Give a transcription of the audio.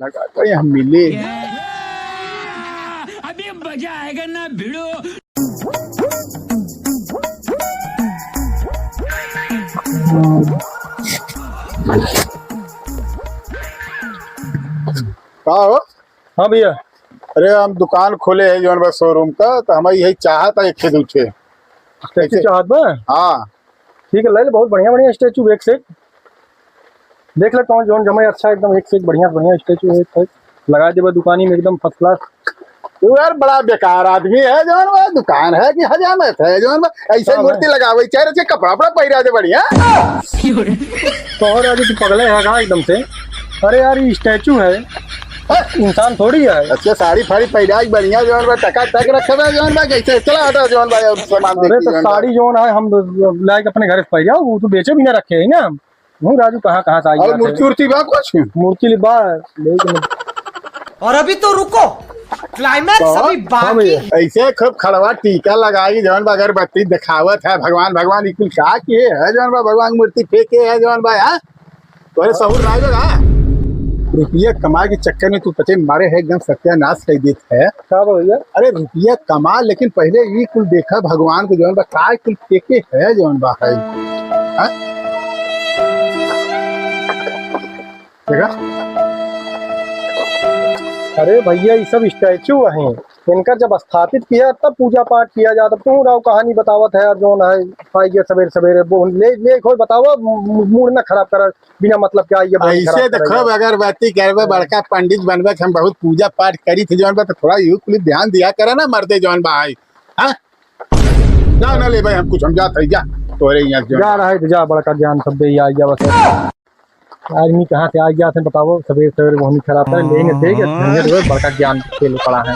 लगा तो यहाँ मिले। अभी मजा आएगा ना भिड़ो। का हो? हाँ भैया। अरे हम दुकान खोले है जौन बस शोरूम का, तो हमें यही चाहत है एक खेद उठे। स्टैचू चाहत बा? हाँ ठीक है, ले ले, बहुत बढ़िया बढ़िया स्टैचू एक से एक। देख ले कौन जौन जमा अच्छा, एकदम एक से एक बढ़िया बढ़िया स्टैचू है। लगा देबे दुकानी में एकदम फर्स्ट क्लास। तू यार बड़ा बेकार आदमी है जौन बा, दुकान है कि हजामत है जौन बा, ऐसे मूर्ति लगावे चाहे चे कपड़ा वपड़ा पहिरा दे बढ़िया। तो और आगे तू पगले है का एकदम से? अरे यार ये स्टैचू है, इंसान थोड़ी है। अच्छा साड़ी फाड़ी पहिरा बढ़िया जौन बा, टका टक रखे है जौन बा, कैसे चला हटा जौन बा सामान अरे देखी तो जौन बा। साड़ी जौन है हम लाके अपने घर से पह जाओ, वो तो बेचे भी ना रखे है ना। हूँ राजू कहाँ कहाँ से आई और बात है। मूर्ति उर्ति बा कुछ? मूर्ति लिबा लेकिन और अभी तो रुको, क्लाइमैक्स अभी बाकी। ऐसे खूब खड़वा टीका लगाई जौन बा, अगरबत्ती दिखावत है, भगवान भगवान इकुल का किए है जौन बा, भगवान मूर्ति फेंके है जौन बा। यार तोरे सहूर राय बा, रुपया कमा के चक्कर में तू पचे मारे है, एकदम सत्यानाश कर देता है। क्या भैया? अरे रुपया कमा, लेकिन पहले ये कुल देखा भगवान को जौन बा का कुल फेंके है जौन बा है। देखा? अरे भैया ये सब स्टैचू हैं, इनका जब स्थापित किया तब पूजा पाठ किया जाता। तू राव कहानी बतावत है जौन है, पाइए सवेरे सवेरे ले कोई बताओ, मूड न खराब कर बिना मतलब क्या ये ऐसे देखो अगरबत्ती करबे, बड़का पंडित बनबे, हम बहुत पूजा पाठ करी थी जौन बा, तो थोड़ा यू कुल ध्यान दिया करे ना मर्दे जौन बा है। हाँ जा ना ले भाई, हम कुछ हम जात है, जा तोरे यहाँ जा रहा है तो जा, बड़का ज्ञान सब दे आ गया बस। आदमी कहाँ से आ गया थे बताओ, सवेरे सवेरे वही खराब है, लेंगे देंगे बड़का ज्ञान के लिए पड़ा है।